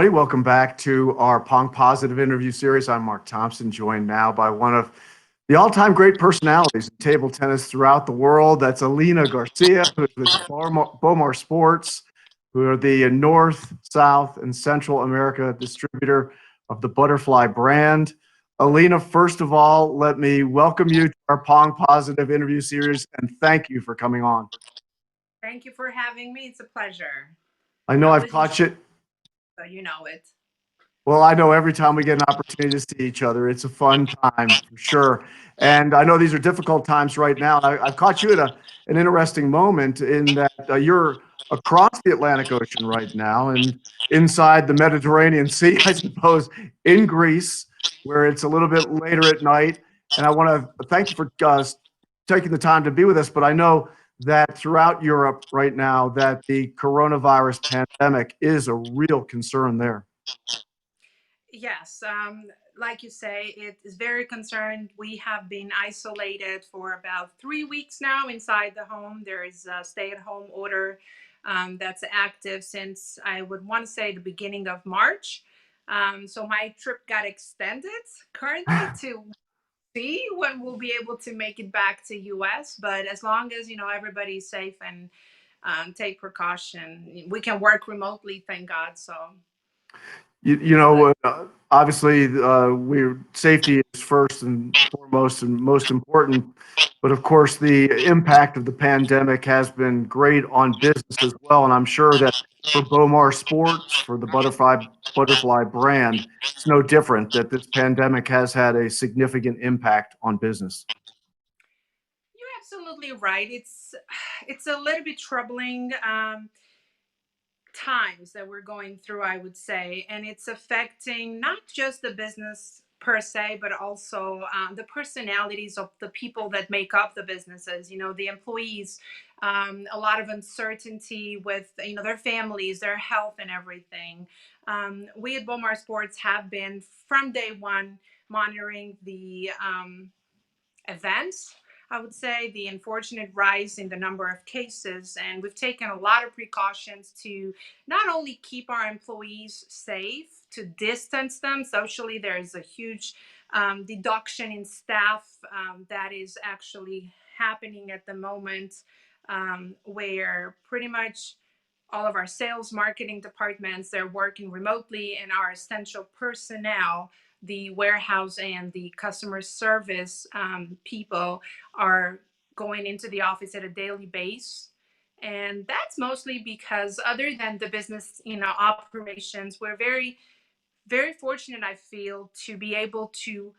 everybody. Welcome back to our Pong Positive interview series. I'm Mark Thompson, joined now by one of the all-time great personalities in table tennis throughout the world. That's Elina Garcia, who is with Bomar Sports, who are the North, South, and Central America distributor of the Butterfly brand. Elina, first of all, let me welcome you to our Pong Positive interview series, and thank you for coming on. Thank you for having me. It's a pleasure. I know I I've was in, caught you. so you know it. Well, I know every time we get an opportunity to see each other, it's a fun time for sure. And I know these are difficult times right now. I've caught you at an interesting moment in that you're across the Atlantic Ocean right now and inside the Mediterranean Sea, I suppose, in Greece, where it's a little bit later at night. And I want to thank you for taking the time to be with us. But I know that throughout Europe right now, that the coronavirus pandemic is a real concern there. Yes, like you say, it is very concerned. We have been isolated for about 3 weeks now inside the home. There is a stay-at-home order that's active since I would want to say the beginning of March. So my trip got extended currently to see when we'll be able to make it back to US. But as long as everybody's safe and take precaution, we can work remotely. Thank God. So You it's good. know, obviously, safety is first and foremost and most important. But of course, the impact of the pandemic has been great on business as well. And I'm sure that for Bomar Sports, for the Butterfly brand, it's no different that this pandemic has had a significant impact on business. You're absolutely right. It's a little bit troubling times that we're going through, I would say, and it's affecting not just the business per se, but also the personalities of the people that make up the businesses. The employees. A lot of uncertainty with their families, their health, and everything. We at Bomar Sports have been from day one monitoring the events. I would say the unfortunate rise in the number of cases, and we've taken a lot of precautions to not only keep our employees safe, to distance them socially. There's a huge deduction in staff that is actually happening at the moment, where pretty much all of our sales marketing departments, they're working remotely, and our essential personnel, the warehouse and the customer service people, are going into the office at a daily base. And that's mostly because, other than the business operations, we're very very fortunate, I feel, to be able to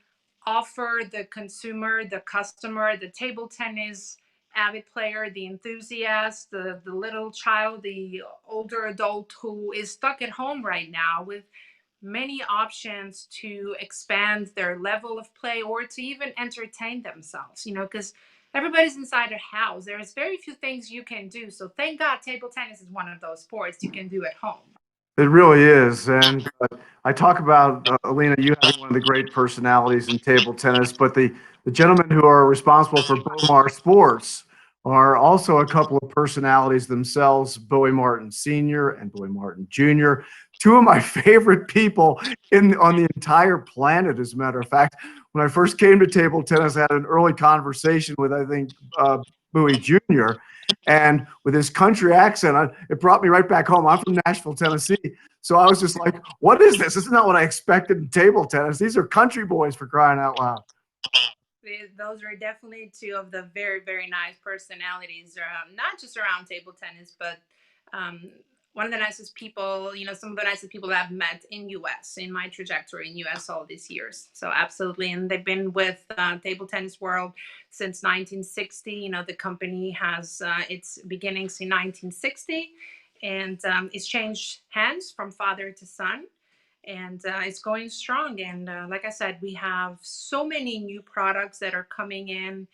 offer the consumer, the customer, the table tennis avid player, the enthusiast, the little child, the older adult who is stuck at home right now with many options to expand their level of play or to even entertain themselves, because everybody's inside their house. There's very few things you can do. So thank God table tennis is one of those sports you can do at home. It really is. And I talk about, Alina, you having one of the great personalities in table tennis, but the gentlemen who are responsible for Bomar Sports are also a couple of personalities themselves, Bowie Martin Sr. and Bowie Martin Jr., two of my favorite people on the entire planet, as a matter of fact. When I first came to table tennis, I had an early conversation with, I think, Bowie Jr., and with his country accent, it brought me right back home. I'm from Nashville, Tennessee. So I was just like, what is this? This is not what I expected in table tennis. These are country boys, for crying out loud. Those are definitely two of the very, very nice personalities, not just around table tennis, but um, one of the nicest people, some of the nicest people that I've met in US, in my trajectory in US all these years. So absolutely. And they've been with Table Tennis World since 1960. The company has its beginnings in 1960, and it's changed hands from father to son, and it's going strong. And like I said, we have so many new products that are coming in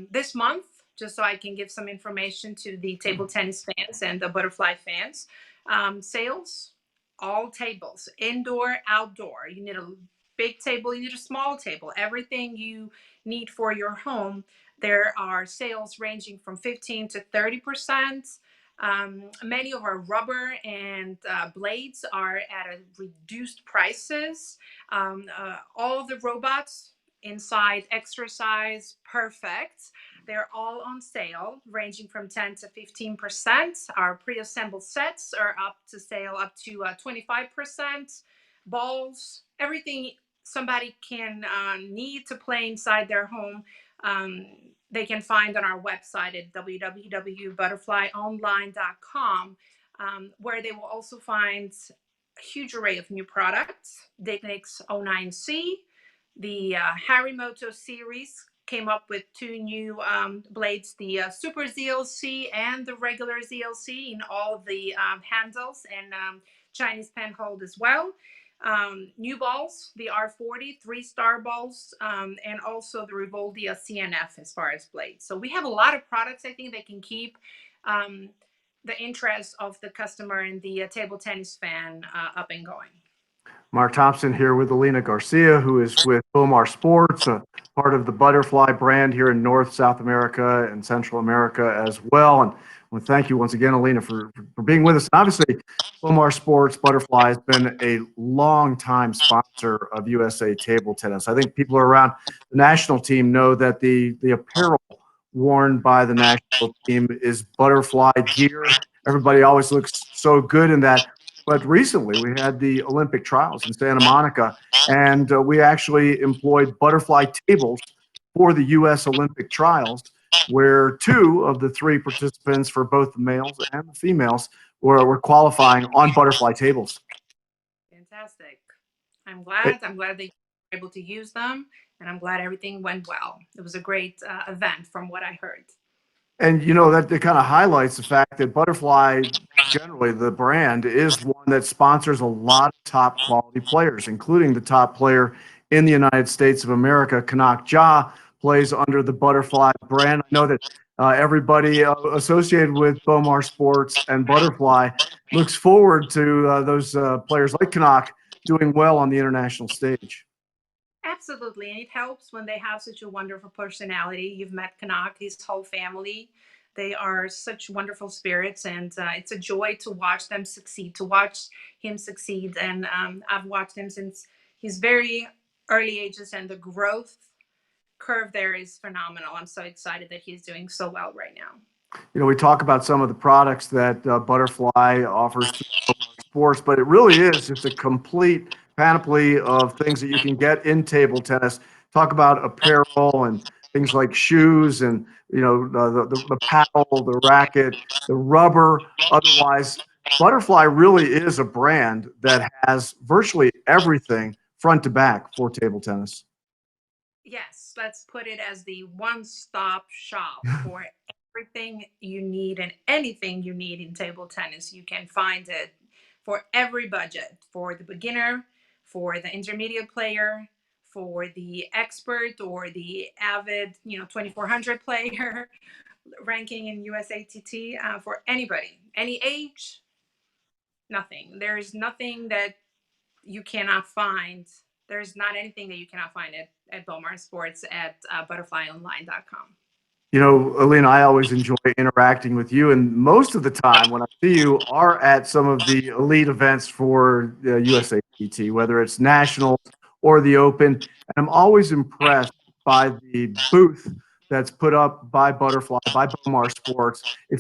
this month. Just so I can give some information to the table tennis fans and the butterfly fans. Sales, all tables, indoor, outdoor. You need a big table, you need a small table, everything you need for your home. There are sales ranging from 15 to 30%. Many of our rubber and blades are at a reduced prices. All the robots inside exercise perfect. They're all on sale, ranging from 10 to 15%. Our pre-assembled sets are up to sale up to 25%. Balls, everything somebody can need to play inside their home. Um, they can find on our website at www.butterflyonline.com, where they will also find a huge array of new products. Dignix 09C, the Harimoto series came up with two new blades, the Super ZLC and the regular ZLC in all of the handles, and Chinese pen hold as well. New balls, the R40, 3-star balls, and also the Revoldia CNF as far as blades. So we have a lot of products, I think, that can keep the interest of the customer and the table tennis fan up and going. Mark Thompson here with Elina Garcia, who is with Bomar Sports, a part of the Butterfly brand here in North, South America, and Central America as well. And I want to thank you once again, Elina, for being with us. And obviously, Bomar Sports Butterfly has been a long-time sponsor of USA Table Tennis. I think people around the national team know that the apparel worn by the national team is butterfly gear. Everybody always looks so good in that. But recently, we had the Olympic trials in Santa Monica, and we actually employed butterfly tables for the U.S. Olympic trials, where 2 of the 3 participants for both the males and the females were qualifying on butterfly tables. Fantastic. I'm glad. I'm glad they were able to use them, and I'm glad everything went well. It was a great event from what I heard. And you know that kind of highlights the fact that Butterfly, generally the brand, is one that sponsors a lot of top quality players, including the top player in the United States of America, Kanak Ja, plays under the Butterfly brand. I know that everybody associated with Bomar Sports and Butterfly looks forward to those players like Kanak doing well on the international stage. Absolutely. And it helps when they have such a wonderful personality. You've met Kanak, his whole family. They are such wonderful spirits, and it's a joy to watch them succeed, to watch him succeed. And I've watched him since his very early ages, and the growth curve there is phenomenal. I'm so excited that he's doing so well right now. You know, we talk about some of the products that Butterfly offers to sports, but it really is just a complete panoply of things that you can get in table tennis. Talk about apparel and things like shoes and, you know, the paddle, the racket, the rubber. Otherwise, Butterfly really is a brand that has virtually everything front to back for table tennis. Yes, let's put it as the one-stop shop for everything you need and anything you need in table tennis. You can find it for every budget, for the beginner, for the intermediate player, for the expert or the avid, 2400 player ranking in USATT, for anybody, any age, nothing. There is nothing that you cannot find. There's not anything that you cannot find at Bomar Sports at butterflyonline.com. You know, Alina, I always enjoy interacting with you, and most of the time when I see you are at some of the elite events for the USATT, whether it's nationals or the Open. And I'm always impressed by the booth that's put up by Butterfly, by Bomar Sports. You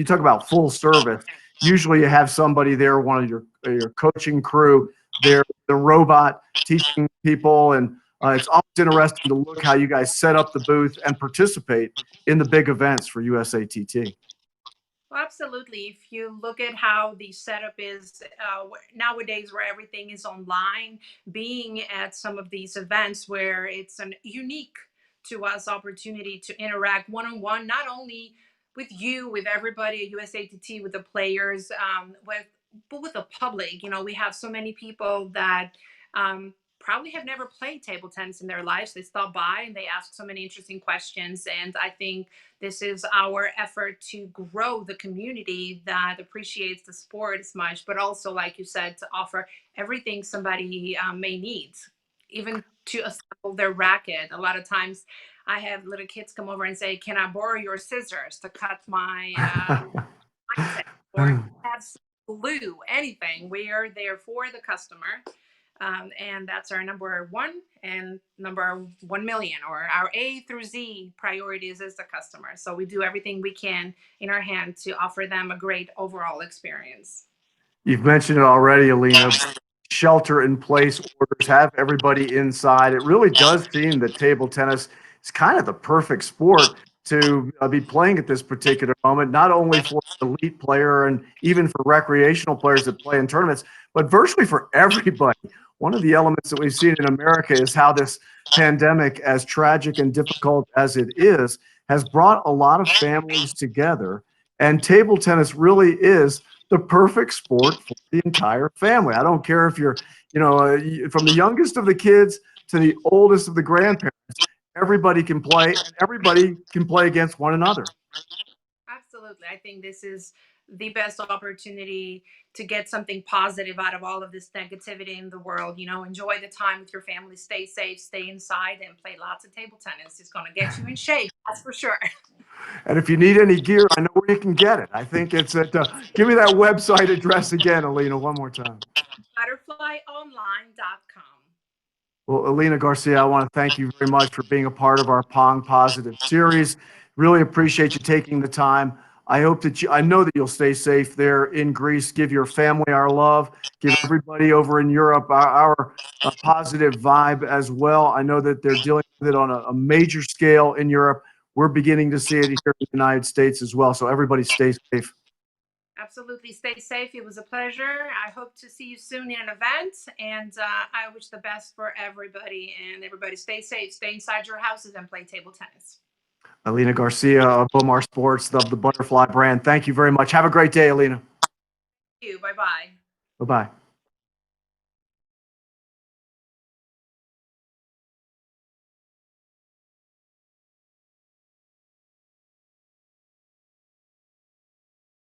talk about full service. Usually you have somebody there, one of your coaching crew, there, the robot teaching people, and it's always interesting to look how you guys set up the booth and participate in the big events for USATT. Well, absolutely. If you look at how the setup is nowadays, where everything is online, being at some of these events where it's an unique to us opportunity to interact one on one, not only with you, with everybody at USATT, with the players, but with the public. We have so many people that probably have never played table tennis in their lives. They stop by and they ask so many interesting questions, and I think this is our effort to grow the community that appreciates the sport as much, but also, like you said, to offer everything somebody may need, even to assemble their racket. A lot of times I have little kids come over and say, "Can I borrow your scissors to cut my or have glue, anything. We are there for the customer. And that's our number one and number 1 million, or our A through Z priorities is the customer. So we do everything we can in our hand to offer them a great overall experience. You've mentioned it already, Elina. Shelter in place orders have everybody inside. It really does seem that table tennis is kind of the perfect sport to be playing at this particular moment, not only for the elite player and even for recreational players that play in tournaments, but virtually for everybody. One of the elements that we've seen in America is how this pandemic, as tragic and difficult as it is, has brought a lot of families together. And table tennis really is the perfect sport for the entire family. I don't care if you're, from the youngest of the kids to the oldest of the grandparents, everybody can play and everybody can play against one another. Absolutely. I think this is the best opportunity to get something positive out of all of this negativity in the world. Enjoy the time with your family, stay safe, stay inside, and play lots of table tennis. It's going to get you in shape, that's for sure. And if you need any gear, I know where you can get it. I think it's at, give me that website address again, Elina, one more time. Butterflyonline.com. Well, Elina Garcia, I want to thank you very much for being a part of our Pong Positive series. Really appreciate you taking the time. I know that you'll stay safe there in Greece. Give your family our love. Give everybody over in Europe our positive vibe as well. I know that they're dealing with it on a major scale in Europe. We're beginning to see it here in the United States as well. So everybody stay safe. Absolutely. Stay safe. It was a pleasure. I hope to see you soon in an event. And I wish the best for everybody. And everybody stay safe. Stay inside your houses and play table tennis. Elina Garcia of Bomar Sports, of the Butterfly brand. Thank you very much. Have a great day, Elina. Thank you. Bye-bye. Bye-bye.